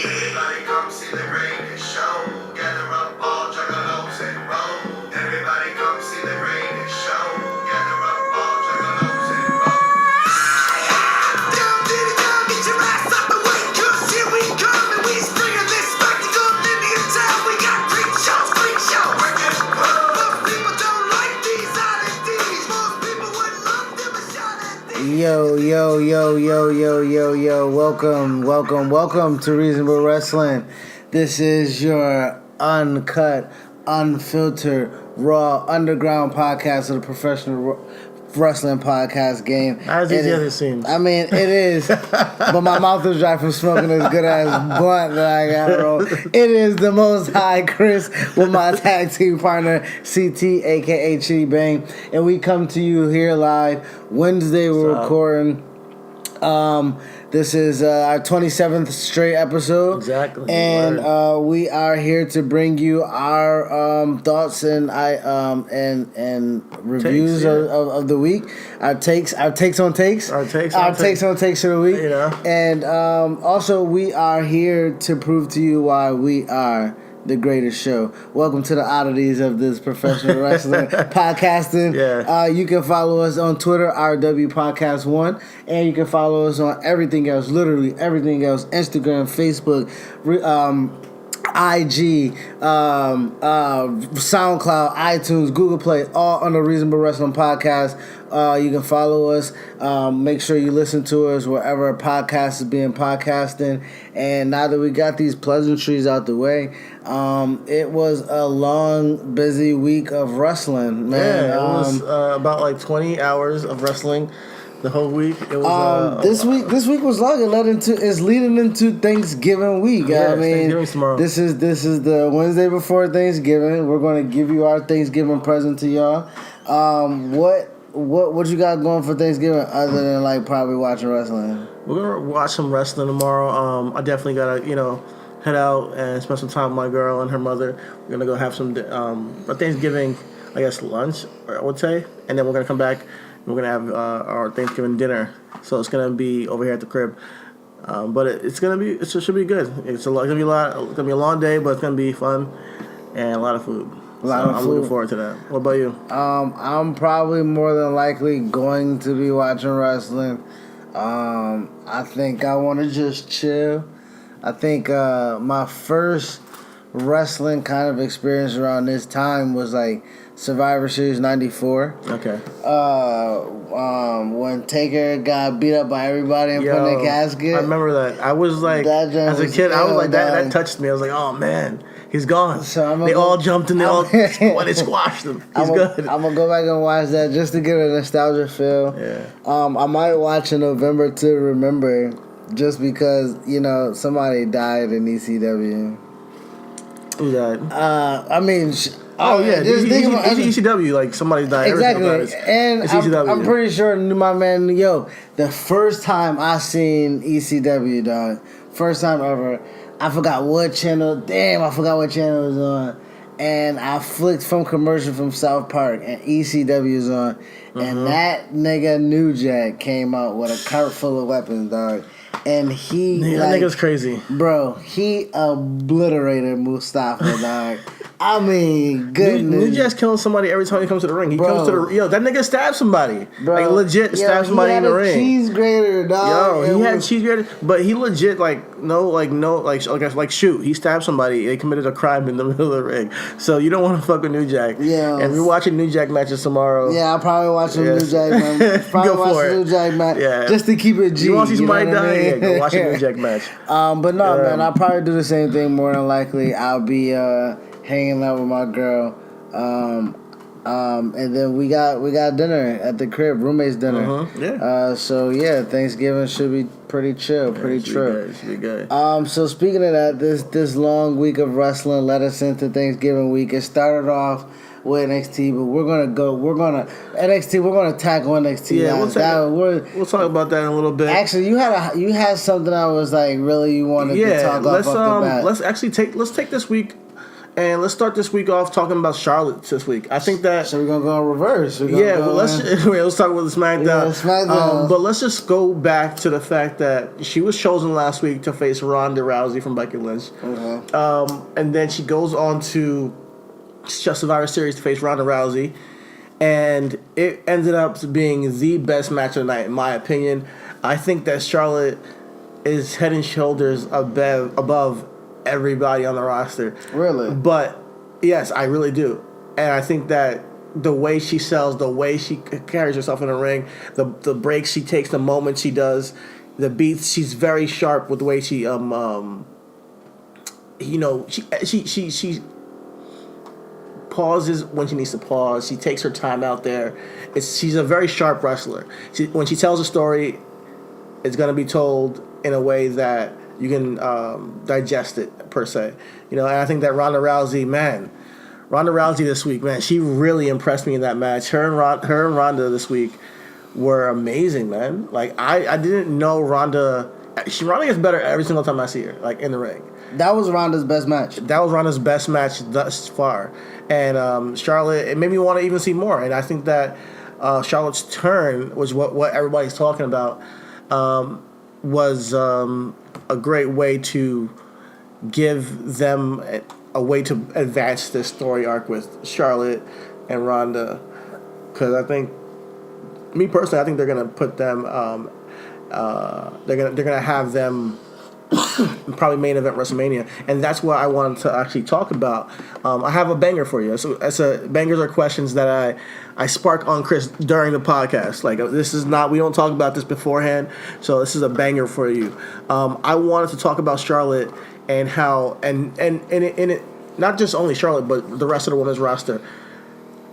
Everybody come see the greatest show. Gather up all juggalos and roll. Everybody come see the greatest show. Gather up all juggalos and roll. Down, diddy, down, get your ass up and wait, 'cause here we come and we bringing this spectacle into your town. We got freak shows. Most people don't like these oddities. Most people would love to have a shot at these. Welcome to Reasonable Wrestling. This is your uncut, unfiltered, raw, underground podcast of the professional wrestling podcast game. As easy as it seems. I mean, it is, but my mouth is dry from smoking this good ass blunt that I got roll. It is the Most High Chris with my tag team partner CT, aka Chidi Bang, and we come to you here live Wednesday. We're recording. This is our 27th straight episode. Exactly. And we are here to bring you our thoughts and reviews takes, of the week. Our takes on takes of the week. You know. And also we are here to prove to you why we are the greatest show. Welcome to the oddities of this professional wrestling podcasting. Yeah. You can follow us on Twitter, RW Podcast 1, and you can follow us on everything else, literally everything else, Instagram, Facebook, IG, SoundCloud, iTunes, Google Play, all under Reasonable Wrestling Podcast. You can follow us. Make sure you listen to us wherever a podcast is being podcasting. And now that we got these pleasantries out the way, it was a long, busy week of wrestling, man. Yeah, it was about like 20 hours of wrestling the whole week. It was this week was long. It's leading into Thanksgiving week. Yeah, I mean, Thanksgiving tomorrow. This is the Wednesday before Thanksgiving. We're going to give you our Thanksgiving present to y'all. What you got going for Thanksgiving other than like probably watching wrestling? We're gonna watch some wrestling tomorrow. I definitely gotta head out and spend some time with my girl and her mother. We're gonna go have some Thanksgiving, I guess, lunch, I would say, and then we're gonna come back. We're gonna have our Thanksgiving dinner, so it's gonna be over here at the crib. But it should be good. It's gonna be a long day, but it's gonna be fun and a lot of food. I'm looking forward to that. What about you? I'm probably more than likely going to be watching wrestling. I think I want to just chill. I think my first wrestling kind of experience around this time was like Survivor Series 94. Okay. When Taker got beat up by everybody and put in a casket. I remember that. I was like, as a kid, I was like, that touched me. I was like, oh man, he's gone. So they all jumped and they squashed him. He's good. I'm gonna go back and watch that just to get a nostalgia feel. Yeah. I might watch in November to remember, just because somebody died in ECW. Who died? I mean. Just think about ECW, like somebody died. Exactly, and I'm pretty sure my man, the first time I seen ECW, dog, first time ever, I forgot what channel. Damn, I forgot what channel it was on, and I flicked from commercial from South Park, and ECW was on, and that nigga New Jack came out with a cart full of weapons, dog. And that nigga's crazy. Bro, he obliterated Mustafa, dog. I mean, goodness. New Jack's killing somebody every time he comes to the ring. He comes to the... that nigga stabbed somebody. Bro. Like, legit stabbed somebody in the ring. Cheese grater, dog. He had cheese grater, but he legit, shoot. He stabbed somebody. They committed a crime in the middle of the ring. So you don't want to fuck with New Jack. Yeah. And we're watching New Jack matches tomorrow. Yeah, I'll probably watch some New Jack, man. Probably watch some New Jack match. Yeah. Just to keep it G. You want to see somebody die? Yeah, go watch a New Jack match. But no, man, I'll probably do the same thing more than likely. I'll be hanging out with my girl. And then we got dinner at the crib, roommates dinner. Yeah. So yeah, Thanksgiving should be pretty chill, pretty chill. It should be good. So speaking of that, this long week of wrestling led us into Thanksgiving week. It started off with NXT, but we're gonna tackle NXT. Yeah, we'll talk about that in a little bit. Actually, you had something I was like really you wanted to talk about. Let's take this week And let's start this week off talking about Charlotte this week. I think that... So we're going to go in reverse. Let's talk about the SmackDown. Yeah, SmackDown. But let's just go back to the fact that she was chosen last week to face Ronda Rousey from Becky Lynch. And then she goes on to Survivor Series to face Ronda Rousey. And it ended up being the best match of the night, in my opinion. I think that Charlotte is head and shoulders above everybody on the roster. Really? But yes, I really do. And I think that the way she sells, the way she carries herself in the ring, the breaks she takes, the moments she does, the beats, she's very sharp with the way she she pauses when she needs to pause. She takes her time out there. She's a very sharp wrestler. When she tells a story, it's going to be told in a way that you can digest it, per se. And I think that Ronda Rousey this week, man, she really impressed me in that match. Her and Ronda this week were amazing, man. Like, I didn't know Ronda gets better every single time I see her, like, in the ring. That was Ronda's best match. That was Ronda's best match thus far. And Charlotte, it made me want to even see more. And I think that Charlotte's turn, was what everybody's talking about, was a great way to give them a way to advance this story arc with Charlotte and Ronda. Because I think, me personally, I think they're gonna put them. They're gonna have them probably main event WrestleMania, and that's what I wanted to actually talk about. I have a banger for you. So bangers are questions that I spark on Chris during the podcast. Like, this is not, we don't talk about this beforehand, so this is a banger for you. I wanted to talk about Charlotte and how and it not just only Charlotte but the rest of the women's roster.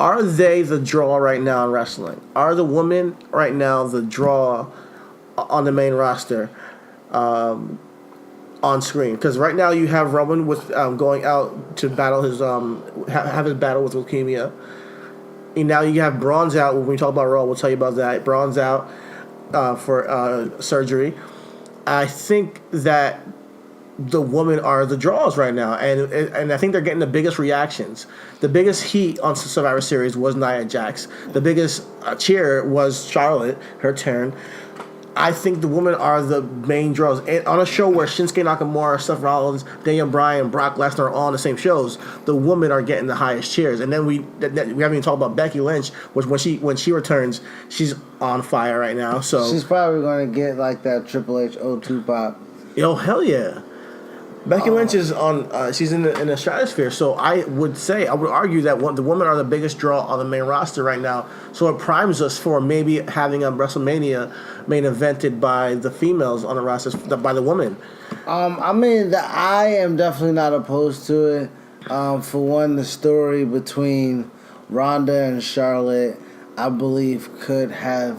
Are they the draw right now in wrestling? Are the women right now the draw on the main roster? On screen, because right now you have Roman with going out to battle his have his battle with leukemia, and now you have Braun's out. When we talk about Raw, we'll tell you about that. Braun's out for surgery. I think that the women are the draws right now, and I think they're getting the biggest reactions. The biggest heat on Survivor Series was Nia Jax. The biggest cheer was Charlotte, her turn. I think the women are the main draws. And on a show where Shinsuke Nakamura, Seth Rollins, Daniel Bryan, Brock Lesnar are all on the same shows, the women are getting the highest cheers. And then we haven't even talked about Becky Lynch, which when she returns, she's on fire right now. So she's probably going to get like that Triple H O2 pop. Yo, hell yeah. Becky Lynch is on. She's in the stratosphere. So I would argue that the women are the biggest draw on the main roster right now. So it primes us for maybe having a WrestleMania main evented by the females on the roster, by the women. I mean, I am definitely not opposed to it. For one, the story between Ronda and Charlotte, I believe, could have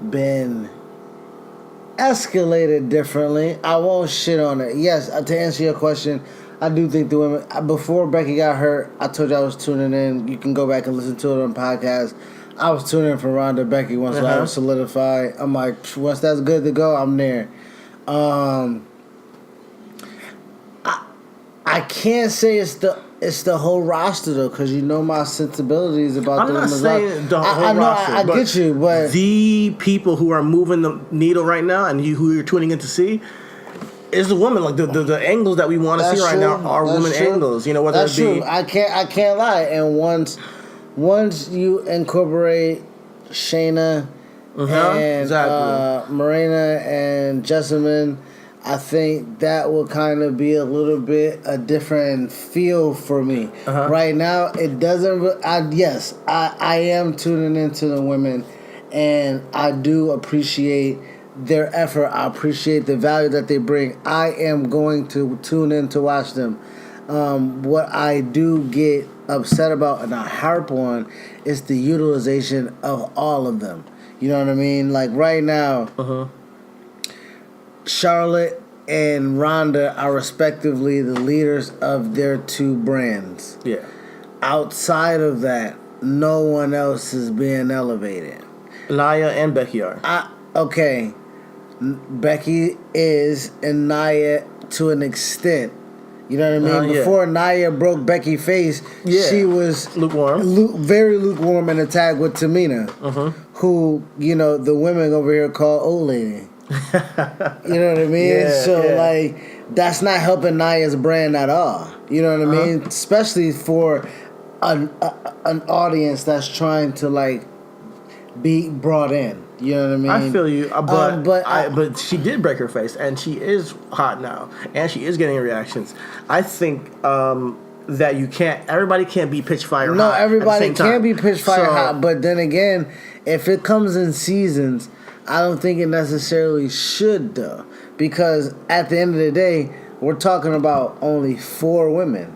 been escalated differently. I won't shit on it. Yes, to answer your question, I do think the women, before Becky got hurt, I told you I was tuning in. You can go back and listen to it on podcast. I was tuning in for Ronda Becky once I was solidified. I'm like, once that's good to go, I'm there. I can't say it's the whole roster though, because you know my sensibilities about the women's roster. I'm not saying the whole roster. I get you, but the people who are moving the needle right now, and who you're tuning in to see, is the woman. Like the angles that we want to see right now are women angles. You know, whether that's it be true. I can't lie. And once you incorporate Shayna and Marina and Jessamine, I think that will kind of be a little bit a different feel for me. Right now, it doesn't. I am tuning into the women, and I do appreciate their effort. I appreciate the value that they bring. I am going to tune in to watch them. What I do get upset about and I harp on is the utilization of all of them. You know what I mean? Like right now, Charlotte and Ronda are respectively the leaders of their two brands. Yeah. Outside of that, no one else is being elevated. Nia and Becky are. Becky is, and Nia to an extent. You know what I mean? Before Nia broke Becky's face, she was lukewarm, very lukewarm in a tag with Tamina, who the women over here call old lady. You know what I mean? Like that's not helping Nia's brand at all. You know what I mean? Especially for an audience that's trying to like be brought in. You know what I mean? I feel you, but she did break her face, and she is hot now, and she is getting reactions. I think that everybody can't be pitch fire hot. No, everybody can't be pitch fire hot, but then again, if it comes in seasons, I don't think it necessarily should though, because at the end of the day, we're talking about only 4 women.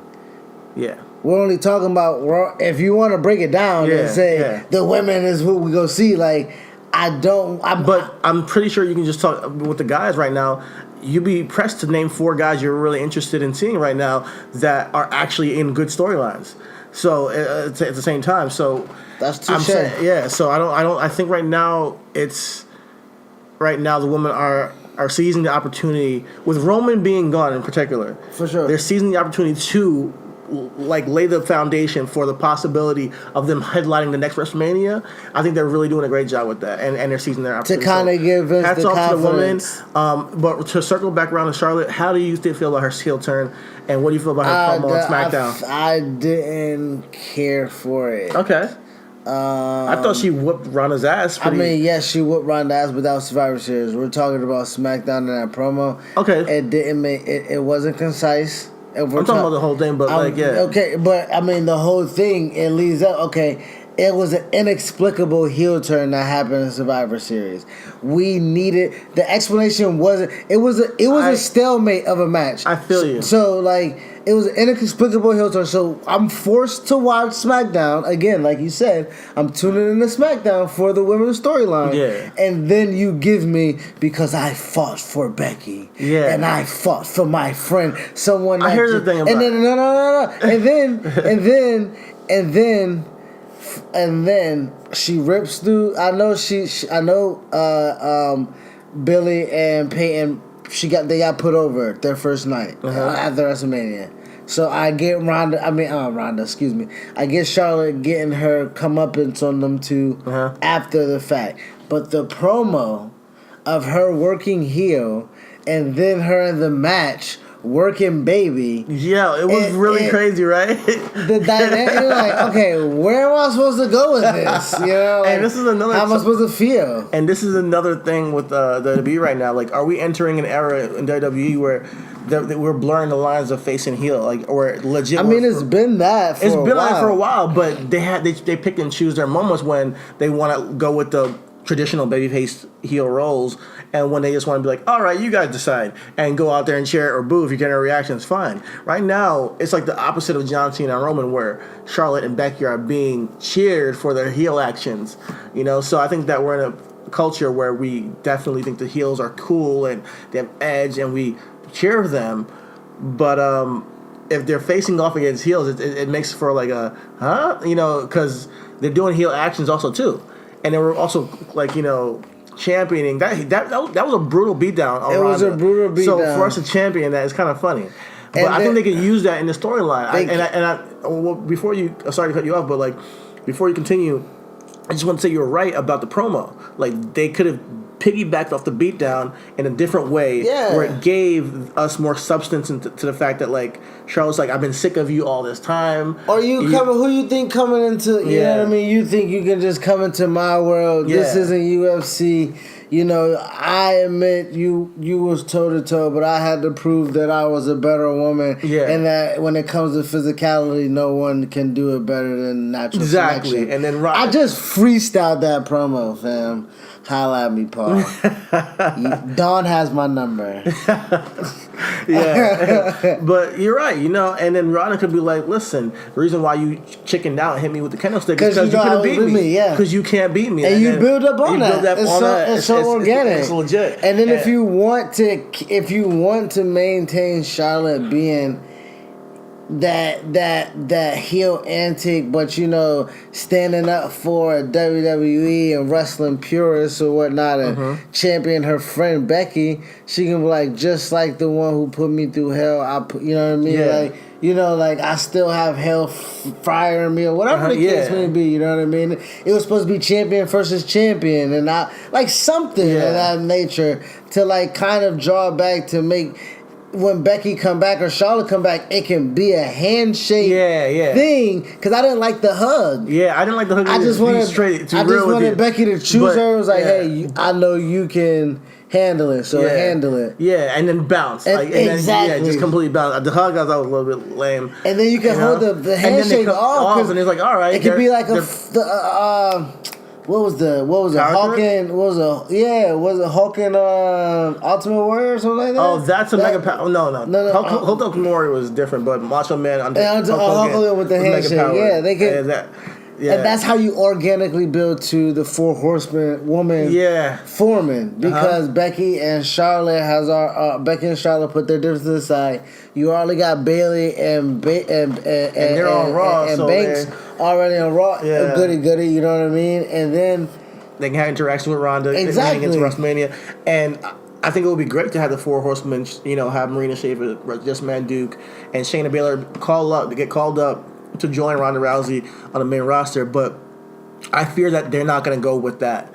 Yeah. We're only talking about, if you want to break it down and say the women is who we go see, like, but I'm pretty sure you can just talk with the guys right now. You'd be pressed to name 4 guys you're really interested in seeing right now that are actually in good storylines. So at the same time, so that's touche. So I think right now the women are seizing the opportunity with Roman being gone in particular. For sure, they're seizing the opportunity to like lay the foundation for the possibility of them headlining the next WrestleMania. I think they're really doing a great job with that, and they're seizing their opportunity. To kind of give Vince hats the off confidence. to the women. But to circle back around to Charlotte, how do you feel about her heel turn, and what do you feel about her promo on SmackDown? I didn't care for it. Okay. I thought she whooped Ronda's ass. Yes, she whooped Ronda's ass, but that was Survivor Series. We're talking about SmackDown in that promo. Okay. It didn't make it wasn't concise. I'm talking about the whole thing, but Okay, but the whole thing, it leads up. Okay, it was an inexplicable heel turn that happened in Survivor Series. We needed the explanation. It was a stalemate of a match. I feel you. So like it was an inexplicable heel turn. So I'm forced to watch SmackDown again, like you said. I'm tuning into SmackDown for the women's storyline. Yeah. And then you give me because I fought for Becky. Yeah. And I fought for my friend, someone. I hear the thing about. And then no. And then she rips through. I know Billy and Peyton. They got put over their first night after WrestleMania. So I get Ronda. Excuse me. I get Charlotte getting her comeuppance on them two after the fact. But the promo of her working heel and then her in the match working baby. Yeah, it was really crazy, right? The dynamic, you're like, okay, where am I supposed to go with this? You know, like, and this is another. How am I supposed to feel? And this is another thing with the WWE right now. Like, are we entering an era in WWE where we're blurring the lines of face and heel, like, or legit? It's been that. It's been like for a while, but they pick and choose their moments when they want to go with the traditional babyface heel roles, and when they just want to be like, all right, you guys decide, and go out there and cheer or boo if you're getting a reaction, it's fine. Right now, it's like the opposite of John Cena and Roman, where Charlotte and Becky are being cheered for their heel actions. So I think that we're in a culture where we definitely think the heels are cool and they have edge, and we cheer them. But if they're facing off against heels, it makes for like a because they're doing heel actions also too. And they were also championing that was a brutal beatdown. It was a brutal beatdown. So for us to champion that is kind of funny. But I think they could use that in the storyline. Before you, sorry to cut you off, but before you continue, I just want to say you're right about the promo. Like, they could have piggybacked off the beatdown in a different way, where it gave us more substance to the fact that Charlotte's like, I've been sick of you all this time. Or who you think coming into, you know what I mean? You think you can just come into my world. This isn't UFC. I admit you was toe to toe, but I had to prove that I was a better woman. Yeah. And that when it comes to physicality, no one can do it better than natural selection. And then I just freestyled that promo, fam. Holla at me, Paul. Dawn has my number. Yeah. But you're right, and then Ronda could be like, listen, the reason why you chickened out and hit me with the candlestick is because you couldn't beat me. Because you can't beat me. And you build up on that. It's so organic. It's legit. And then if you want to maintain Charlotte being that heel antic, but you know, standing up for WWE and wrestling purists or whatnot, and champion her friend Becky, she can be like, just like the one who put me through hell, you know what I mean? Yeah. Like, you know, like I still have hell fire in me or whatever the case may be. You know what I mean? It was supposed to be champion versus champion, and not like something of that nature to like kind of draw back to make. When Becky come back or Charlotte come back, it can be a handshake thing. Because I didn't like the hug. Yeah, I didn't like the hug. I just wanted Becky to choose her. It was like, hey, I know you can handle it, so handle it. Yeah, and then bounce. Exactly. Just completely bounce. The hug I thought was a little bit lame. And then you can hold the handshake off. And it's like, all right. It could be like what was it? Hawking? Was it Hawking Ultimate Warrior or something like that? Oh, that's a mega power. No. Hulk Ultimate Warrior was different, but Macho Man under Hulk Hogan with the handshake. Yeah, they could. And that's how you organically build to the Four Horsemen woman forming, because Becky and Charlotte put their differences aside. You already got Bayley and they're on Raw, and so Banks already on Raw. Goody, you know what I mean? And then they can have interaction with Ronda. Exactly. Into WrestleMania, and I think it would be great to have the Four Horsemen. You know, have Marina Shafir, Jess Duke, and Shayna Baszler get called up to join Ronda Rousey on the main roster, but I fear that they're not going to go with that.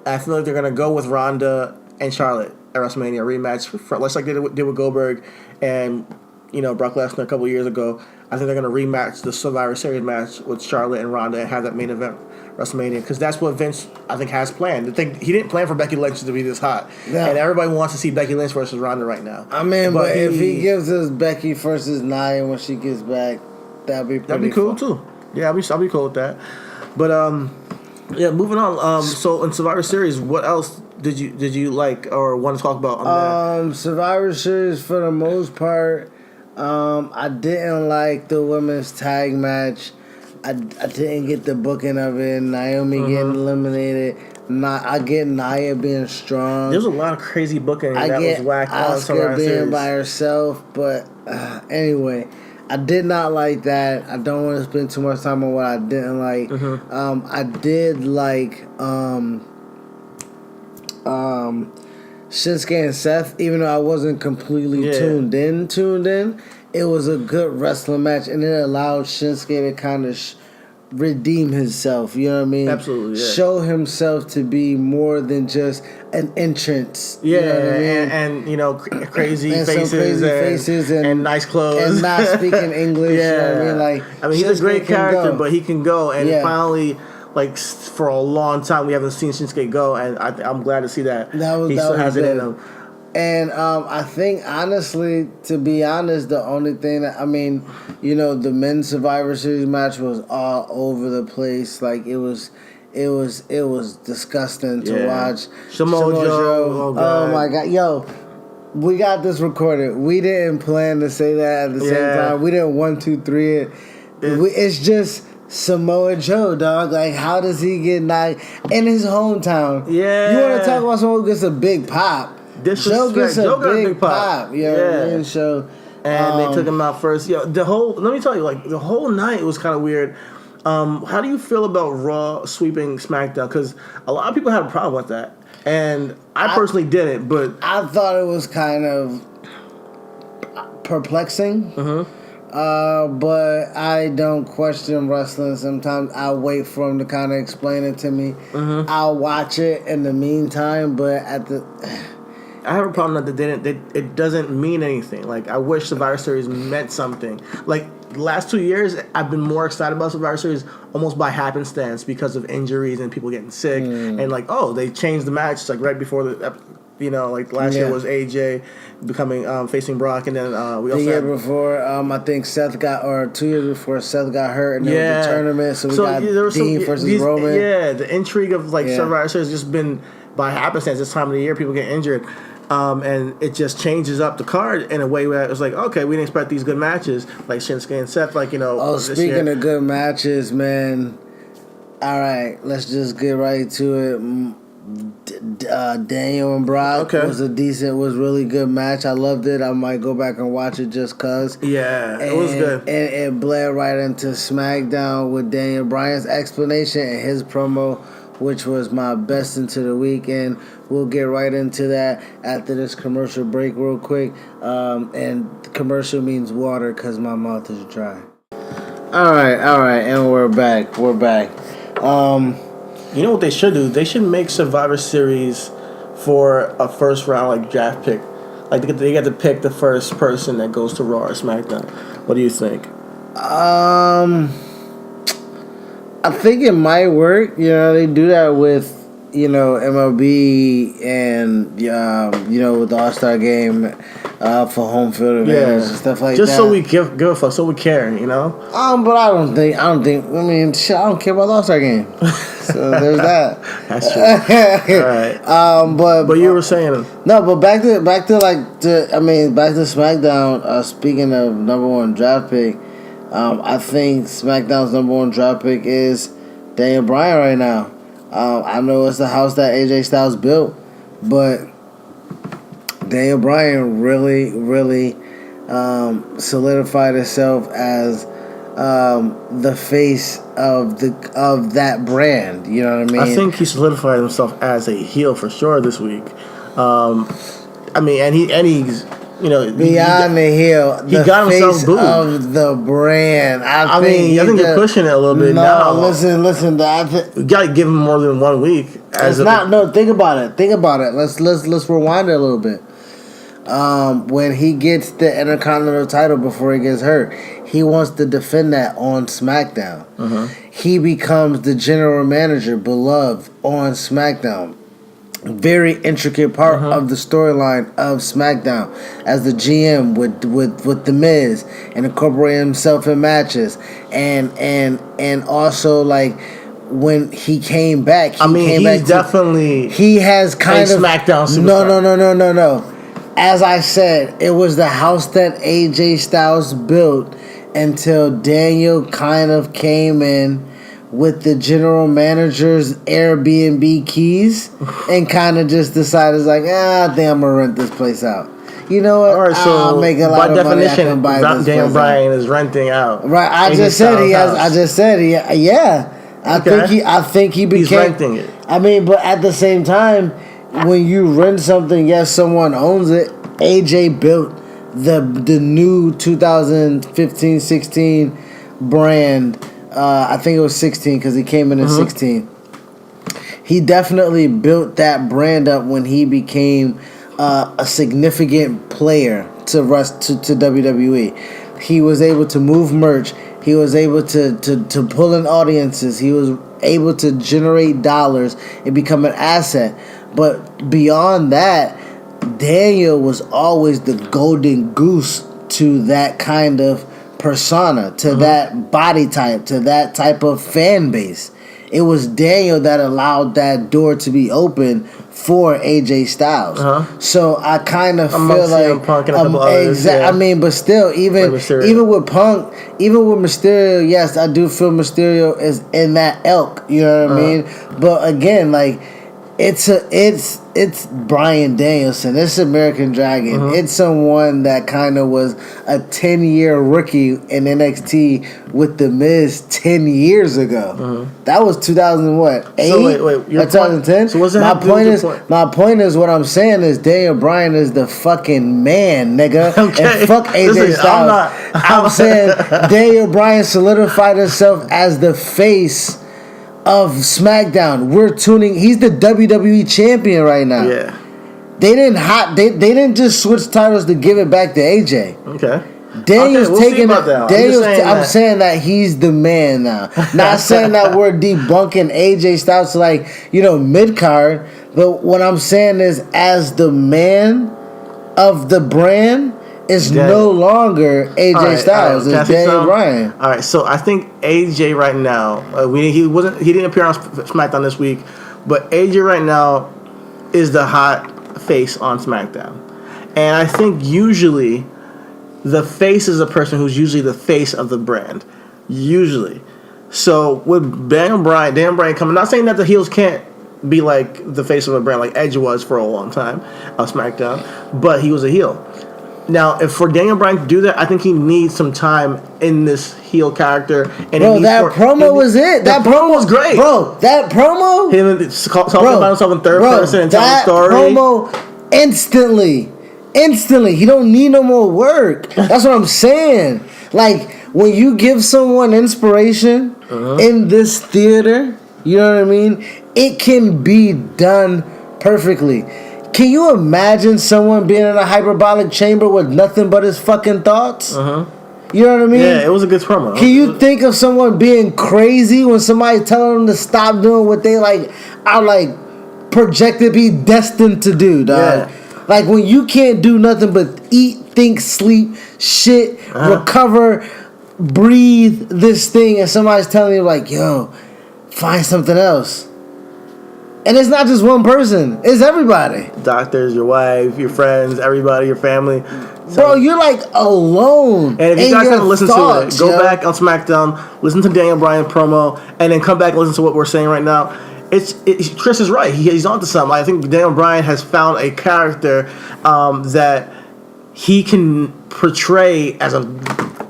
I feel like they're going to go with Ronda and Charlotte at WrestleMania rematch, just like they did with Goldberg and Brock Lesnar a couple years ago. I think they're going to rematch the Survivor Series match with Charlotte and Ronda and have that main event WrestleMania, because that's what Vince I think has planned. He didn't plan for Becky Lynch to be this hot, and everybody wants to see Becky Lynch versus Ronda right now. I mean, but if he gives us Becky versus Nia when she gets back, that'd be cool fun. too. Yeah, I'll be cool with that. But moving on. So in Survivor Series, what else did you like or want to talk about on that? Survivor Series, for the most part, I didn't like the women's tag match. I didn't get the booking of it. Naomi getting eliminated. I get Nia being strong. There's a lot of crazy booking that was whack on Asuka Survivor being Series. by herself, but anyway. I did not like that. I don't want to spend too much time on what I didn't like. I did like Shinsuke and Seth, even though I wasn't completely tuned in. It was a good wrestling match, and it allowed Shinsuke to kind of redeem himself. You know what I mean? Absolutely. Yeah. Show himself to be more than just an entrance. Yeah, you know what I mean? and crazy and faces and nice clothes and not speaking English. You know what I mean? He's a great character, but he can go. And finally, for a long time, we haven't seen Shinsuke go, and I'm glad to see that he still has it in him. And I think, honestly, to be honest, the only thing that, the men's Survivor Series match was all over the place. Like, it was disgusting to watch. Samoa Joe. Oh my God. Yo, we got this recorded. We didn't plan to say that at the same time. We didn't 1, 2, 3 it. It's just Samoa Joe, dog. Like, how does he get knocked in his hometown? Yeah. You want to talk about someone who gets a big pop? Joe gets a big pop. You know what I mean? So, and they took him out first. Let me tell you, the whole night was kind of weird. How do you feel about Raw sweeping SmackDown? Because a lot of people had a problem with that, and I personally didn't. But I thought it was kind of perplexing. But I don't question wrestling. Sometimes I wait for them to kind of explain it to me. I'll watch it in the meantime, but I have a problem that it doesn't mean anything. Like, I wish Survivor Series meant something. Like, the last 2 years, I've been more excited about Survivor Series almost by happenstance because of injuries and people getting sick. And they changed the match right before last year was AJ becoming facing Brock, and then we also the year before I think Seth 2 years before Seth got hurt, and there was the tournament, so we got Dean versus Roman. Yeah, the intrigue of Survivor Series has just been by happenstance. This time of the year, people get injured. And it just changes up the card in a way where it's like, okay, we didn't expect these good matches like Shinsuke and Seth, speaking of good matches, man. All right, let's just get right to it. Daniel and Brock was really good match. I loved it. I might go back and watch it just cause. Yeah, it was good. And it bled right into SmackDown with Daniel Bryan's explanation and his promo, which was my best into the week. And we'll get right into that after this commercial break real quick. And commercial means water because my mouth is dry. All right, and we're back. You know what they should do? They should make Survivor Series for a first round draft pick. They get to pick the first person that goes to Raw or SmackDown. What do you think? I think it might work. They do that with MLB and with the All-Star Game for home field advantage and stuff like that. Just so we give a fuck, so we care, But I don't think. I mean, shit, I don't care about the All-Star Game. So there's that. That's true. All right. But you were saying no. But back to SmackDown. Speaking of number one draft pick, I think SmackDown's number one draft pick is Daniel Bryan right now. I know it's the house that AJ Styles built, but Daniel Bryan really, really solidified himself as the face of that brand. You know what I mean? I think he solidified himself as a heel for sure this week. He's beyond the heel. He got himself booed of the brand. I think you're pushing it a little bit now. Listen. You gotta give him more than 1 week. Think about it. Let's rewind it a little bit. When he gets the Intercontinental title before he gets hurt, he wants to defend that on SmackDown. He becomes the general manager, beloved on SmackDown. Very intricate part of the storyline of SmackDown as the GM with The Miz and incorporating himself in matches and also when he came back, he has kind of SmackDown superstar. No. As I said, it was the house that AJ Styles built until Daniel kind of came in with the general manager's Airbnb keys and kind of just decided, I think I'm going to rent this place out. You know what? All right, so I'll make a lot of money. I can buy this Daniel place Bryan is renting out. Right, I just said he has. I just said he. Yeah, I think he became. He's renting it. I mean, but at the same time, when you rent something, yes, someone owns it. AJ built the new 2015-16 brand. I think it was 16 because he came in 16. He definitely built that brand up when he became a significant player to WWE. He was able to move merch. He was able to pull in audiences. He was able to generate dollars and become an asset. But beyond that, Daniel was always the golden goose to that kind of persona, to that body type, to that type of fan base. It was Daniel that allowed that door to be open for AJ Styles. So I kind of feel like Punk and a couple others, I mean, but still, even with Punk, even with Mysterio, yes, I do feel Mysterio is in that elk. You know what I mean? But again, it's Bryan Danielson. It's American Dragon. It's someone that kind of was a 10-year rookie in NXT with The Miz 10 years ago. That was 2008? So wait, 2010? So what's my point is what I'm saying is Daniel Bryan is the fucking man, nigga. Okay. And fuck AJ Styles. I'm saying Daniel Bryan solidified himself as the face of SmackDown. He's the WWE champion right now. Yeah. They didn't just switch titles to give it back to AJ. Okay. Daniel's taking it. I'm saying that he's the man now. Not saying that we're debunking AJ Styles to mid card, but what I'm saying is as the man of the brand is no longer AJ Styles. It's Daniel Bryan. All right, so I think AJ right now, he didn't appear on SmackDown this week, but AJ right now is the hot face on SmackDown, and I think usually the face is a person who's usually the face of the brand, usually. So with Daniel Bryan coming, not saying that the heels can't be like the face of a brand like Edge was for a long time on SmackDown, but he was a heel. Now, if for Daniel Bryan to do that, I think he needs some time in this heel character. And bro, that promo was it. That promo was great. Bro, that promo... Him talking about himself in third person and telling the story. That promo, instantly. He don't need no more work. That's what I'm saying. Like, when you give someone inspiration in this theater, you know what I mean? It can be done perfectly. Can you imagine someone being in a hyperbolic chamber with nothing but his fucking thoughts? You know what I mean? Yeah, it was a good promo. Can you think of someone being crazy when somebody telling them to stop doing what they are projected to be destined to do, dog? Yeah. Like when you can't do nothing but eat, think, sleep, shit, recover, breathe this thing, and somebody's telling you like, yo, find something else. And it's not just one person. It's everybody. Doctors, your wife, your friends, everybody, your family. So, bro, you're like alone. And if you guys haven't listened to it, go back on SmackDown, listen to Daniel Bryan promo, and then come back and listen to what we're saying right now. Chris is right. He's onto something. I think Daniel Bryan has found a character that he can portray as a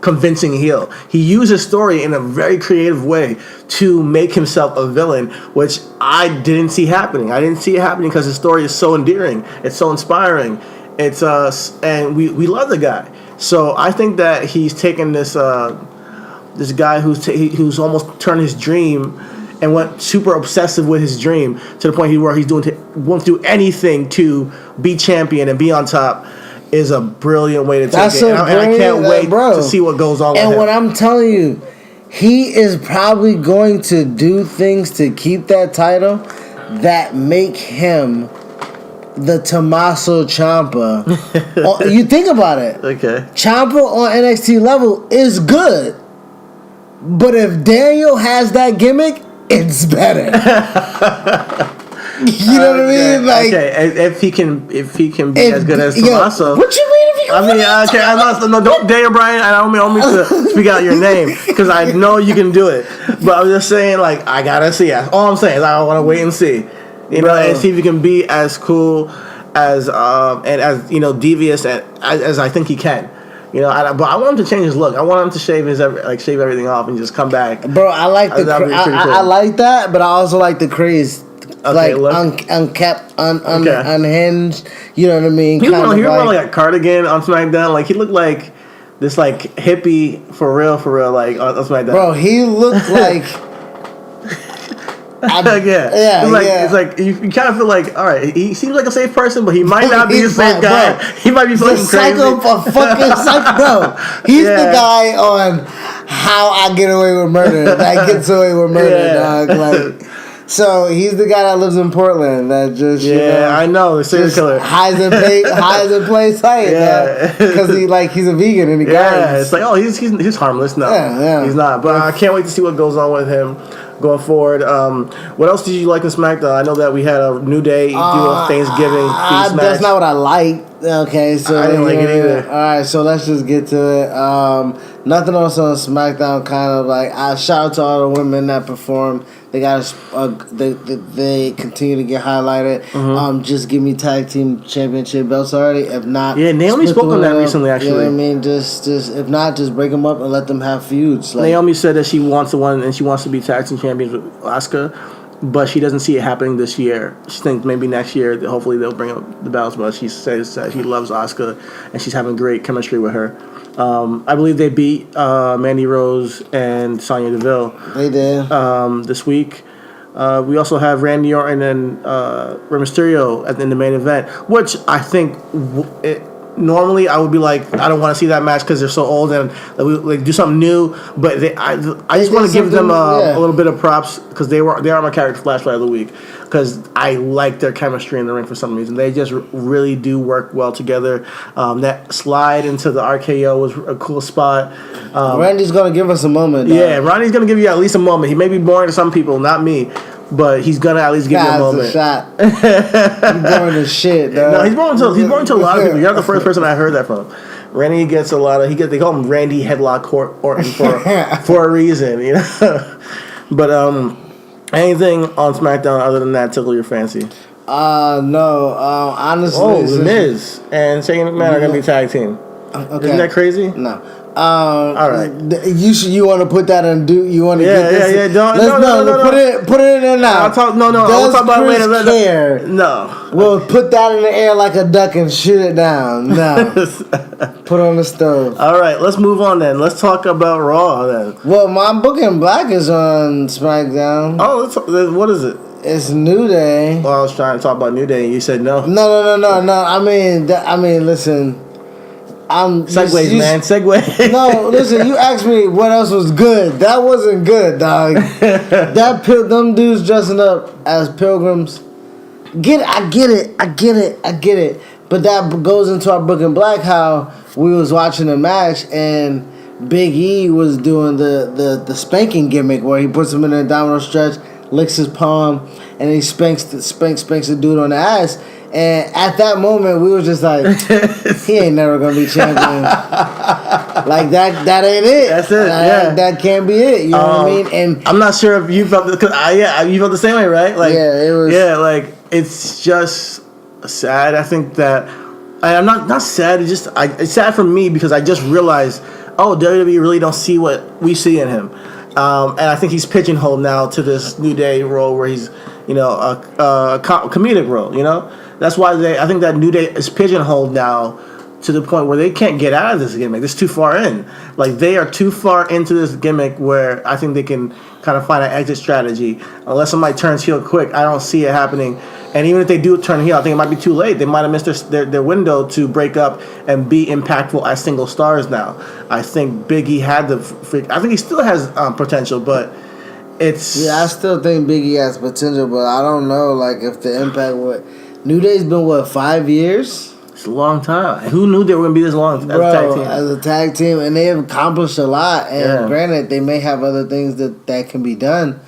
convincing heel. He used his story in a very creative way to make himself a villain, which I didn't see happening. I didn't see it happening because his story is so endearing. It's so inspiring. It's and we love the guy. So I think that he's taken this this guy who's almost turned his dream and went super obsessive with his dream to the point where he's won't do anything to be champion and be on top. Is a brilliant way to take it. And I can't wait to see what goes on with him. And what I'm telling you, he is probably going to do things to keep that title that make him the Tommaso Ciampa. You think about it. Okay. Ciampa on NXT level is good. But if Daniel has that gimmick, it's better. You know what I mean? Like, okay, if he can be as good as Tommaso. What you mean if he can? I mean, okay, I'm not. No, don't Daniel Bryan. I don't mean to speak out your name because I know you can do it. But I'm just saying, like, I gotta see. All I'm saying is I want to wait and see, and see if he can be as cool as and as devious as I think he can. But I want him to change his look. I want him to shave everything off and just come back. Bro, I like cool. I like that, but I also like the craze. Okay, unkept, unhinged. You know what I mean? He was wearing a cardigan on SmackDown. Like he looked like this hippie for real, like on SmackDown. Bro, he looked like. It's like you kind of feel like, all right, he seems like a safe person, but he might not be a safe guy. Bro, he might be fucking crazy. Bro. He's the guy on How I Get Away with Murder. That gets away with murder, dog. Like. So he's the guy that lives in Portland that just I know the serial killer hides in plain sight because he's a vegan and he it's like he's harmless. No, he's not. But I can't wait to see what goes on with him going forward. What else did you like in SmackDown? I know that we had a New Day do a Thanksgiving feast match. That's not what I liked. Okay, so I didn't like it either. All right, so let's just get to it. Nothing else on SmackDown. Kind of I shout out to all the women that performed. They got they continue to get highlighted. Mm-hmm. Just give me tag team championship belts already. If not, Naomi spoke on that recently. Actually, you know what I mean, just if not, just break them up and let them have feuds. Naomi said that she wants to win and she wants to be tag team champions with Asuka, but she doesn't see it happening this year. She thinks maybe next year, hopefully they'll bring up the belts. But she says that she loves Asuka and she's having great chemistry with her. I believe they beat Mandy Rose and Sonya Deville. They did. This week. We also have Randy Orton and Rey Mysterio in the main event, which I think normally I would be like, I don't want to see that match because they're so old and we do something new. But I just want to give them a little bit of props because they are my character flashlight of the week because I like their chemistry in the ring for some reason. They just really do work well together. That slide into the RKO was a cool spot. Randy's gonna give us a moment. Yeah, Randy's gonna give you at least a moment. He may be boring to some people, not me. But he's gonna at least give you a moment. A shot. He's boring as shit, dog. No, he's boring to a lot of people. You're not the first person I heard that from. Randy gets a lot of. They call him Randy Headlock Orton for a reason, But Anything on SmackDown other than that tickle your fancy? No. Honestly, The Miz and Shane McMahon are gonna be tag team. Okay. Isn't that crazy? No. All right. You want to put that and do? You want to get this? Yeah. Put it in there now. I'll talk. No. We'll talk about it later. Care? No. We'll put that in the air like a duck and shoot it down. No. Put it on the stove. All right. Let's move on then. Let's talk about Raw then. Well, my Booking Black is on SmackDown. Oh, what is it? It's New Day. Well, I was trying to talk about New Day and you said no. No. I mean, listen. Segways, man. Segue. No, listen. You asked me what else was good. That wasn't good, dog. Them dudes dressing up as pilgrims. I get it. But that goes into our Book in Black. How we was watching a match and Big E was doing the spanking gimmick where he puts him in an abdominal stretch, licks his palm, and he spanks the dude on the ass. And at that moment, we were just like, he ain't never gonna be champion. Like that ain't it. That's it. That can't be it. You know what I mean? And I'm not sure if you felt you felt the same way, right? Like, it was. Yeah, like it's just sad. I think that I'm not sad. It's sad for me because I just realized, WWE really don't see what we see in him, and I think he's pigeonholed now to this New Day role where he's, a comedic role, That's why I think that New Day is pigeonholed now to the point where they can't get out of this gimmick. It's too far in. Like, they are too far into this gimmick where I think they can kind of find an exit strategy. Unless somebody turns heel quick, I don't see it happening. And even if they do turn heel, I think it might be too late. They might have missed their window to break up and be impactful as single stars now. I think Big E had I think he still has potential, but it's... Yeah, I still think Big E has potential, but I don't know, like, if the impact would... New Day's been, 5 years? It's a long time. Who knew they were going to be this long as a tag team? As a tag team, and they have accomplished a lot. And granted, they may have other things that can be done,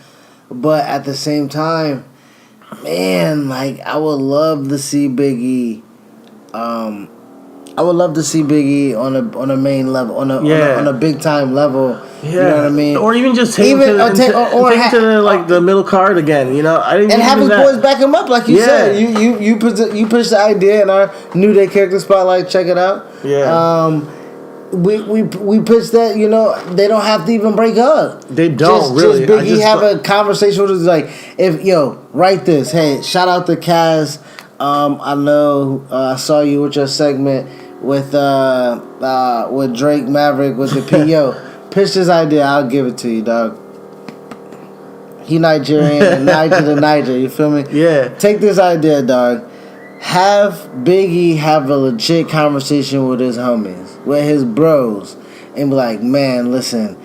but at the same time, man, like, I would love to see Big E. I would love to see Big E on a main level, on a big time level. Yeah. You know what I mean? Or even just take him to the middle card again. And have his boys back him up, like you said. You pitched the idea in our New Day character spotlight. Check it out. Yeah. We pitched that. They don't have to even break up. They don't really. Just Big E have a conversation with us, like, write this. Hey, shout out to Kaz. I know I saw you with your segment with Drake Maverick with the PO. Pitch this idea, I'll give it to you, dog. He Nigerian and Niger to Niger, you feel me? Yeah. Take this idea, dog. Have Big E have a legit conversation with his homies, with his bros, and be like, man, listen,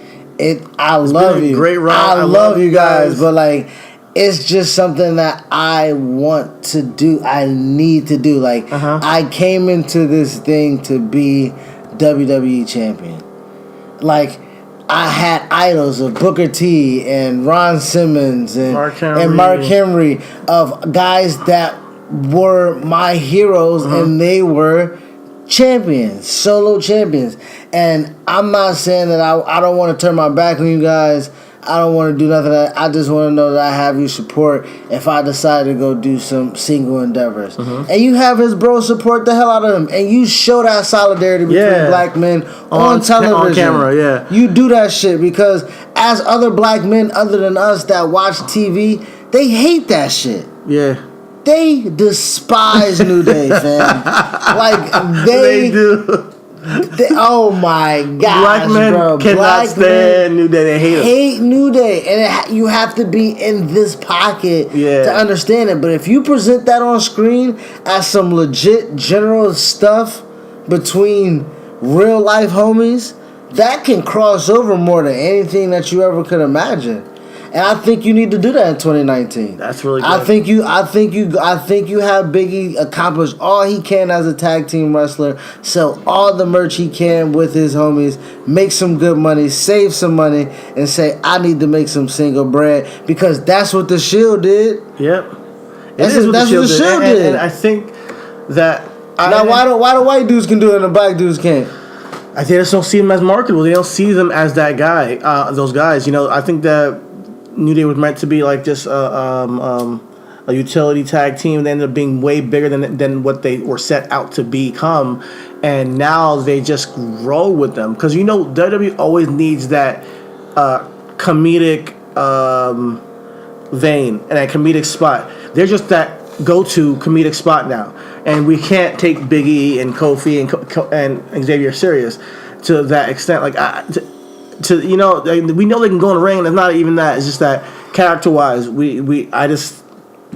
I love you. Great run. I love you guys, but like, it's just something that I want to do. I need to do. Like, I came into this thing to be WWE champion. Like, I had idols of Booker T and Ron Simmons and Mark Henry, of guys that were my heroes, and they were champions, solo champions. And I'm not saying that I don't want to turn my back on you guys. I don't want to do nothing. I just want to know that I have your support if I decide to go do some single endeavors. And you have his bro support the hell out of him. And you show that solidarity between black men on television. On camera, yeah. You do that shit because as other black men other than us that watch TV, they hate that shit. Yeah. They despise New Day, fam. Like, they do. Oh my gosh, black men cannot stand New Day. They hate New Day, and you have to be in this pocket to understand it. But if you present that on screen as some legit general stuff between real life homies, that can cross over more than anything that you ever could imagine. And I think you need to do that in 2019. That's really good. I think you have Biggie accomplish all he can as a tag team wrestler, sell all the merch he can with his homies, make some good money, save some money, and say, I need to make some single bread, because that's what the Shield did. Yep. That's what the Shield did. And I think that why the white dudes can do it and the black dudes can't? I think they just don't see them as marketable. They don't see them as that guy, those guys. I think that New Day was meant to be like just a utility tag team. They ended up being way bigger than what they were set out to become, and now they just roll with them because WWE always needs that comedic vein and that comedic spot. They're just that go-to comedic spot now, and we can't take Big E and Kofi and Xavier serious to that extent. Like we know they can go in the ring, and it's not even that. It's just that character-wise, I just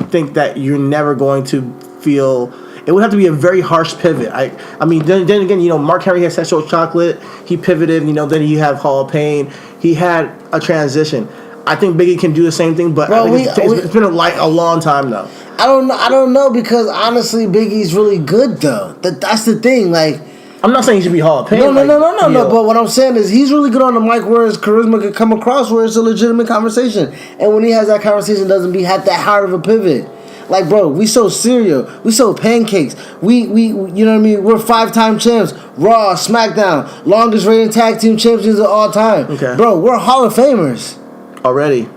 think that you're never going to feel. It would have to be a very harsh pivot. I mean, then again, Mark Henry had Sexual Chocolate. He pivoted. Then you have Hall of Pain. He had a transition. I think Biggie can do the same thing, but I think it's been a long time though. I don't know because honestly, Biggie's really good though. That's the thing. Like, I'm not saying he should be Hall of Fame. No. But what I'm saying is he's really good on the mic where his charisma could come across where it's a legitimate conversation. And when he has that conversation, doesn't have that hard of a pivot. Like, bro, we sold cereal. We sold pancakes. We you know what I mean? We're 5-time champs. Raw, SmackDown, longest reigning tag team champions of all time. Okay. Bro, we're Hall of Famers. Already.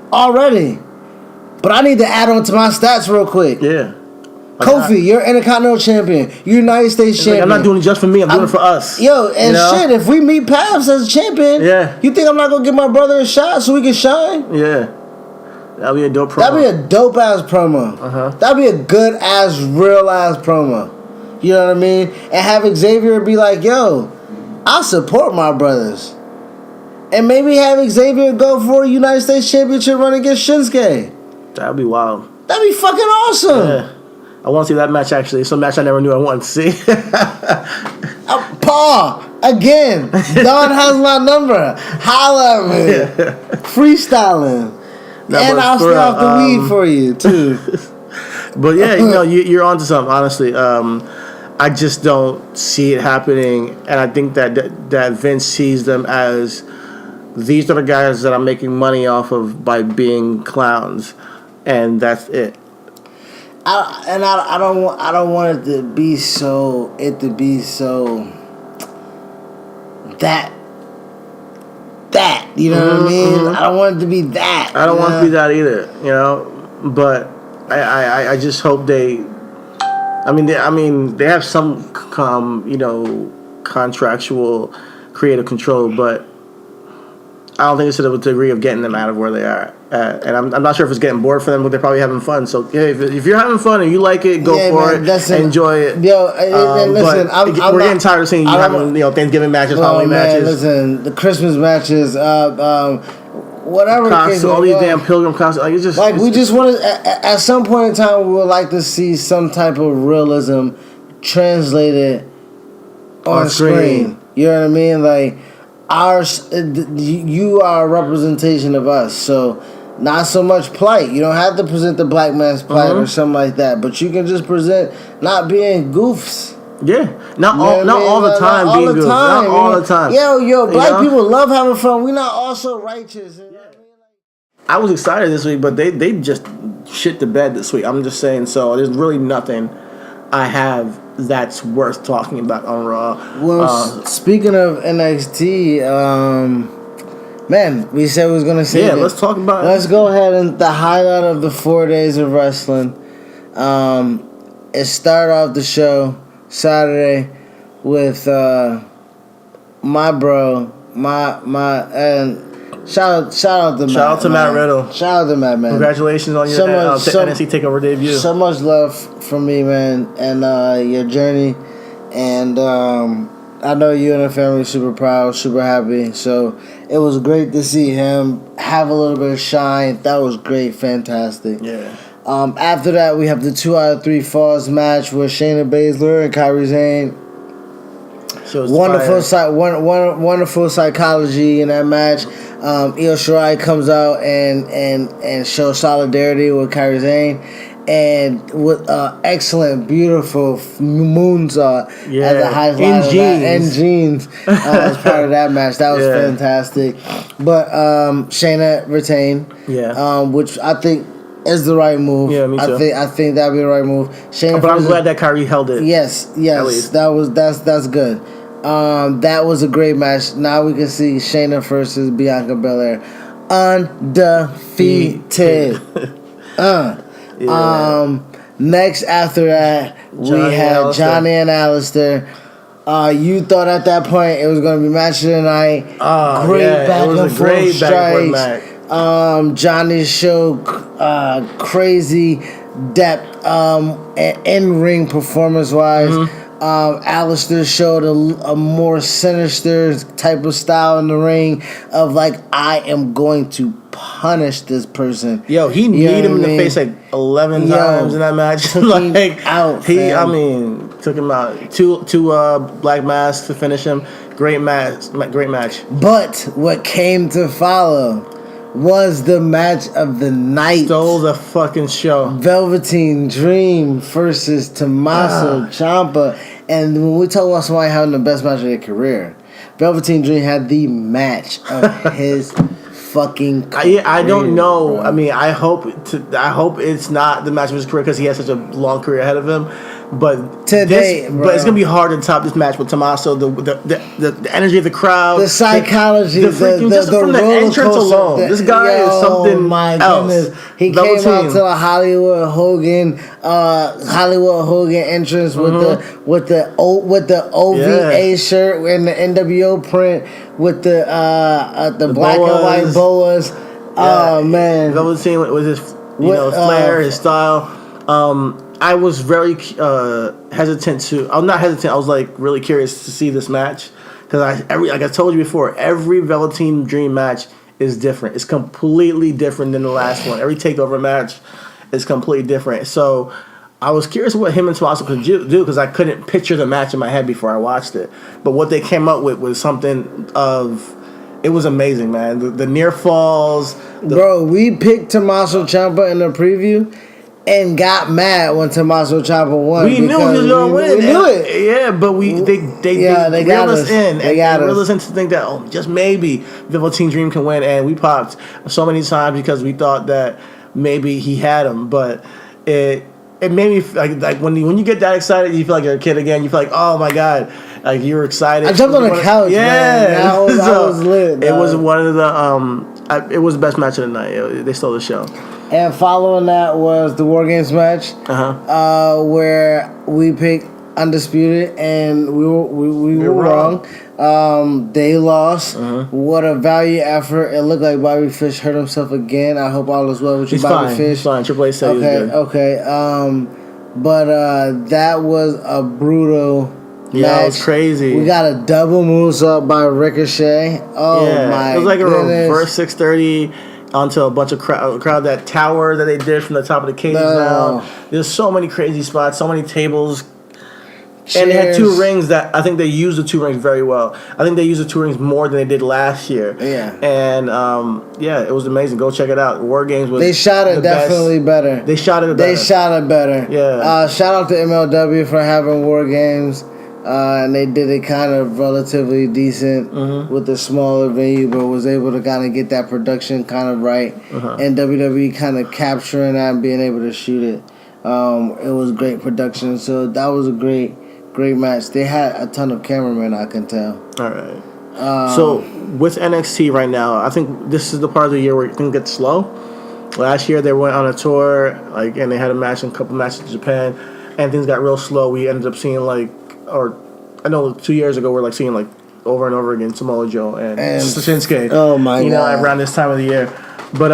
But I need to add on to my stats real quick. Yeah. Kofi, you're Intercontinental Champion. You're United States Champion. I'm not doing it just for me. I'm doing it for us. Yo, and shit, if we meet paths as a champion, you think I'm not going to give my brother a shot so we can shine? Yeah. That'd be a dope promo. That'd be a dope-ass promo. Uh-huh. That'd be a good-ass, real-ass promo. You know what I mean? And have Xavier be like, yo, I support my brothers. And maybe have Xavier go for a United States Championship run against Shinsuke. That'd be wild. That'd be fucking awesome. Yeah. I want to see that match, actually. It's a match I never knew I wanted to see. Paul, again, Don has my number. Holla at me. Freestyling. And I'll stay off the weed for you, too. But yeah, you're onto something, honestly. I just don't see it happening. And I think that Vince sees them as, these are the guys that I'm making money off of by being clowns. And that's it. I don't want it to be so that you know what I mean? I don't want it to be that. I don't want it to be that either, but I just hope they have some contractual creative control, but I don't think it's to the degree of getting them out of where they are. And I'm not sure if it's getting bored for them, but they're probably having fun. So, yeah, if you're having fun and you like it, go for it. Enjoy it. Yo, listen, we're getting tired of seeing you having Thanksgiving matches, Halloween matches. Listen, the Christmas matches, whatever. All these damn pilgrim costumes. We just want to, at some point in time, we would like to see some type of realism translated on screen. You know what I mean? Like, you are a representation of us, so not so much plight. You don't have to present the black man's plight or something like that, but you can just present not being goofs. Yeah, not all the time being goofs. Not all the time. Yo, black people love having fun. We're not also righteous. I was excited this week, but they just shit the bed this week. I'm just saying. So there's really nothing I have that's worth talking about on Raw. Well, speaking of NXT, man, we said we was gonna say. Yeah, let's talk about. Let's go ahead and the highlight of the 4 days of wrestling. It started off the show Saturday with my bro, and shout out to Matt Riddle. Shout out to Matt, man. Congratulations on your NXT TakeOver debut. So much love from me, man, and your journey. And I know you and the family are super proud, super happy. So it was great to see him have a little bit of shine. That was great, fantastic. Yeah. After that, we have the 2 out of 3 falls match with Shayna Baszler and Kairi Sane. Wonderful psychology in that match. Io Shirai comes out and shows solidarity with Kairi Sane, and with excellent, beautiful moonsault as a highlight in jeans as part of that match. That was fantastic. But Shayna retained, which I think is the right move. Yeah, me too. I think that'd be the right move. Shayna, but I'm glad that Kairi held it. Yes, that's good. That was a great match. Now we can see Shayna versus Bianca Belair. undefeated. Next after that, we had Johnny and Alistair. You thought at that point it was going to be match of the night. Great back and forth strikes. Johnny showed crazy depth in ring performance wise. Alistair showed a more sinister type of style in the ring of like, I am going to punish this person. Yo, he kneed him in the face like 11 times in that match. Took him out. Two black masks to finish him. Great match. But what came to follow was the match of the night. Stole the fucking show. Velveteen Dream versus Tommaso Ciampa. And when we talk about somebody having the best match of their career, Velveteen Dream had the match of his fucking career. I don't know. Bro. I mean, I hope it's not the match of his career because he has such a long career ahead of him. But but it's gonna be hard to top this match with Tommaso. The energy of the crowd, the psychology, the freaking, just from the entrance alone. This guy is something else. Goodness. He Velveteen came out to the Hollywood Hogan entrance with the OVA shirt and the NWO print with the black and white boas. Oh man, Velveteen with his flair, his style. I was very hesitant to. I'm not hesitant. I was like really curious to see this match because like I told you before, every Velveteen Dream match is different. It's completely different than the last one. Every takeover match is completely different. So I was curious what him and Tommaso could do because I couldn't picture the match in my head before I watched it. But what they came up with was something of. It was amazing, man. The near falls. Bro, we picked Tommaso Ciampa in the preview. And got mad when Tommaso Ciampa won. We knew he was gonna win. We knew it. Yeah, but they reeled us in. They reeled us in to think that just maybe Velveteen Dream can win, and we popped so many times because we thought that maybe he had him. But it made me like when you get that excited, you feel like you're a kid again. You feel like, oh my god, like you're excited. I jumped on the couch. Man. I was lit. It was one of the it was the best match of the night. They stole the show. And following that was the War Games match, where we picked Undisputed, and we were wrong. They lost. What a value effort! It looked like Bobby Fish hurt himself again. I hope all is well with you, Bobby Fish. He's fine. Triple H said he was good. Okay. But that was a brutal. Yeah, it was crazy. We got a double moonsault by Ricochet. Oh my! It was like goodness. a reverse 630. Onto a bunch of crowd, that tower that they did from the top of the cage down. There's so many crazy spots, so many tables. Cheers. And they had two rings that I think they used the two rings very well. I think they used the two rings more than they did last year. Yeah. And it was amazing. Go check it out. War Games was They shot it definitely better. They shot it better. Yeah. Shout out to MLW for having War Games. And they did it kind of relatively decent with the smaller venue, but was able to kind of get that production kind of right. And WWE kind of capturing that and being able to shoot it. It was great production. So that was a great match. They had a ton of cameramen, I can tell. All right. So with NXT right now, I think this is the part of the year where it can get slow. Last year they went on a tour, and they had a couple matches in Japan, and things got real slow. We ended up seeing I know 2 years ago we're seeing over and over again Samoa Joe and Shinsuke. Oh my god! Around this time of the year, but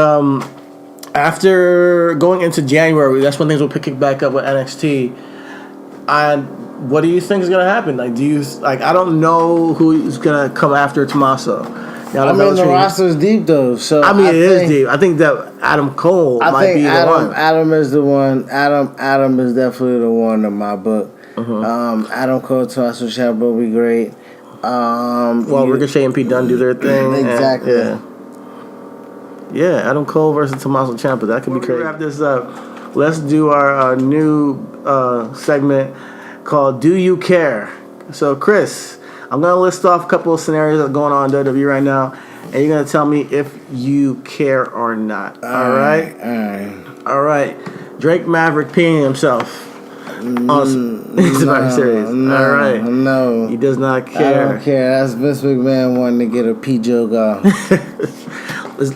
after going into January, that's when things will pick back up with NXT. And what do you think is gonna happen? Do you I don't know who's gonna come after Tommaso. The roster is deep though, so it is deep. I think that Adam Cole might be the one. Adam is the one. Adam is definitely the one in my book. Adam Cole, Tommaso Ciampa will be great. Ricochet and Pete Dunne do their thing. Exactly. Adam Cole versus Tommaso Ciampa. That could be crazy. Wrap this up. Let's do our new segment called "Do You Care?" So, Chris, I'm gonna list off a couple of scenarios that are going on in WWE right now, and you're gonna tell me if you care or not. All right. Drake Maverick peeing himself. He's very serious. All right. No. He does not care. I don't care. That's Vince McMahon wanting to get a pee joke off.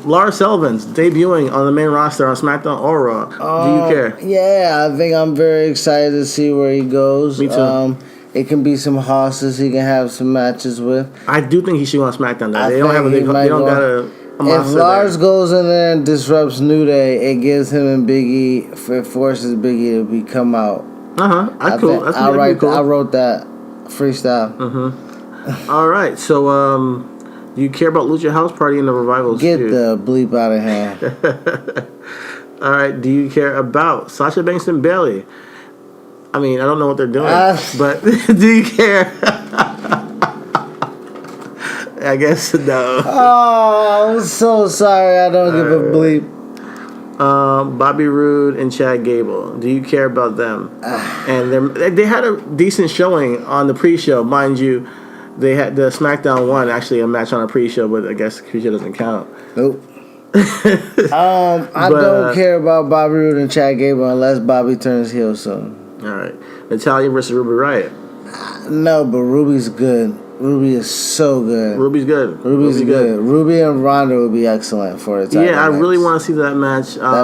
Lars Sullivan's debuting on the main roster on SmackDown or Raw. Do you care? Yeah, I think I'm very excited to see where he goes. Me too. It can be some horses he can have some matches with. I do think he should go on SmackDown. Though. They don't got a if Lars goes in there and disrupts New Day, it gives him and Big E, it forces Big E to come out. That's cool. I wrote that freestyle. All right. So, do you care about Lucha House Party and the Revivals? Get the bleep out of here. All right. Do you care about Sasha Banks and Bayley? I mean, I don't know what they're doing, but do you care? I guess no. Oh, I'm so sorry. I don't give a bleep. Bobby Roode and Chad Gable. Do you care about them? And they had a decent showing on the pre-show, mind you. They had the SmackDown one actually a match on a pre-show, but I guess the pre-show doesn't count. Nope. I don't care about Bobby Roode and Chad Gable unless Bobby turns heel soon. All right, Natalya versus Ruby Riott. No, but Ruby's good. Ruby is so good. Ruby's good. Ruby and Ronda would be excellent for it. Yeah, I really want to see that match. I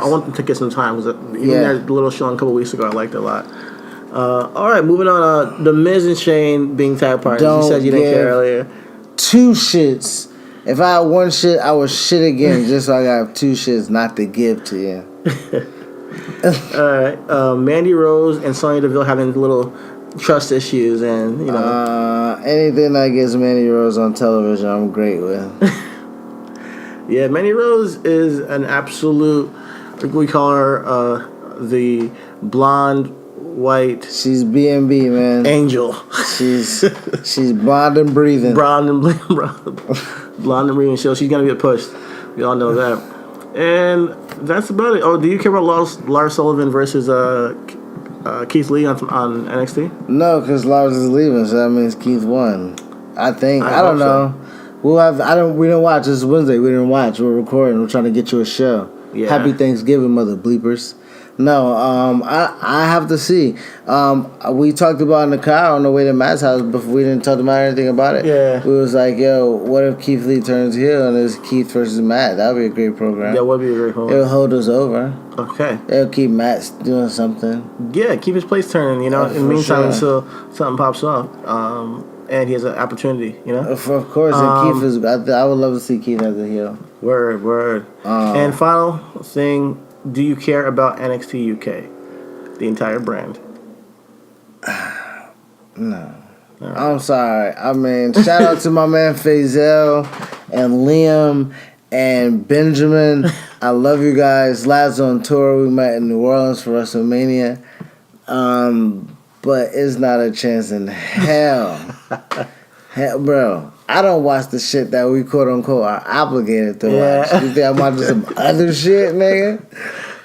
want them to get some time. Even that little show a couple weeks ago, I liked it a lot. All right, moving on. The Miz and Shane being tag partners. You said you didn't care earlier. 2 shits. If I had 1 shit, I would shit again just so I got 2 shits not to give to you. All right, Mandy Rose and Sonya Deville having little trust issues, and you know anything that gets Mandy Rose on television, I'm great with. Yeah, Mandy Rose is an absolute. We call her the blonde, white. She's B&B, man. Angel. She's blonde and breathing. Blonde and breathing. So she's gonna get pushed. We all know that. And that's about it. Oh, do you care about Lars Sullivan versus Keith Lee on NXT? No, because Lars is leaving, so that means Keith won. I think. I don't know. So. We didn't watch. This is Wednesday. We didn't watch. We're recording. We're trying to get you a show. Yeah. Happy Thanksgiving, mother bleepers. No, I have to see. We talked about in the car on the way to Matt's house before we didn't talk about anything about it. Yeah. We was like, yo, what if Keith Lee turns heel and it's Keith versus Matt? That would be a great program. That would be a great program. It'll hold us over. Okay. It'll keep Matt doing something. Yeah, keep his place turning, in the meantime until something pops off. And he has an opportunity, Of course, and Keith is. I would love to see Keith as a heel. Word. And final thing. Do you care about NXT UK? The entire brand? No. Right. I'm sorry. I mean, shout out to my man Faisal and Liam and Benjamin. I love you guys. Last on tour, we met in New Orleans for WrestleMania. But it's not a chance in hell. Hell, bro. I don't watch the shit that we quote unquote are obligated to watch. You think I'm watching some other shit, nigga?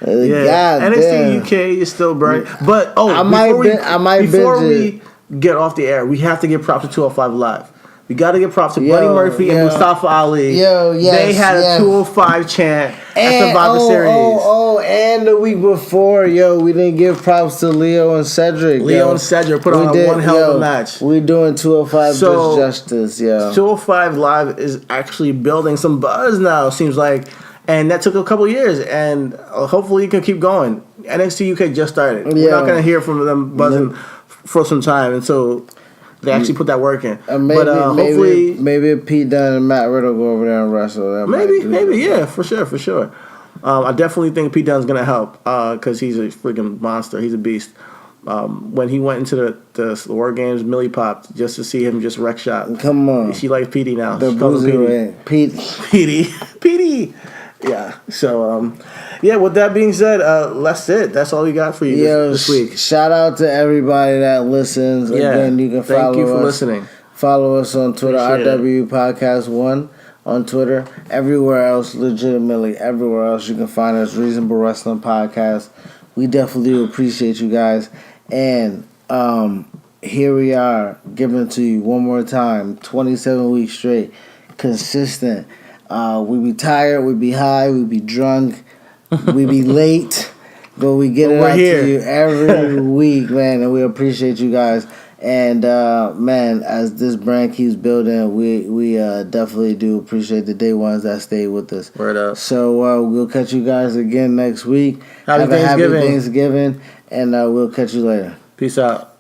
Yeah, God NXT damn. UK is still burning. But before we get off the air, we have to give props to 205 Live. We got to give props to Buddy Murphy and Mustafa Ali. They had a 205 chant at Survivor Series. And the week before, we didn't give props to Leo and Cedric. And Cedric put on one hell of a match. We doing 205 justice, 205 Live is actually building some buzz now, seems like. And that took a couple years, and hopefully it can keep going. NXT UK just started. We're not going to hear from them buzzing for some time, and so they actually put that work in. Hopefully, maybe Pete Dunne and Matt Riddle go over there and wrestle. Maybe, for sure. I definitely think Pete Dunne's going to help because he's a freaking monster. He's a beast. When he went into the War Games, Millie popped just to see him just wreck shop. Come on. She likes Petey now. The Bruiserweight. Petey. Yeah. So, with that being said, that's it. That's all we got for you this week. Shout out to everybody that listens. Again, you can follow us. Thank you for listening. Follow us on Twitter, RW Podcast 1 on Twitter. Everywhere else, legitimately everywhere else, you can find us, Reasonable Wrestling Podcast. We definitely do appreciate you guys. And here we are, giving it to you one more time, 27 weeks straight, consistent. We be tired, we be high, we be drunk, we be late, but we get it out to you every week, man, and we appreciate you guys. And man, as this brand keeps building, we definitely do appreciate the day ones that stay with us. Word up. So we'll catch you guys again next week. Happy Thanksgiving. Happy Thanksgiving, and we'll catch you later. Peace out.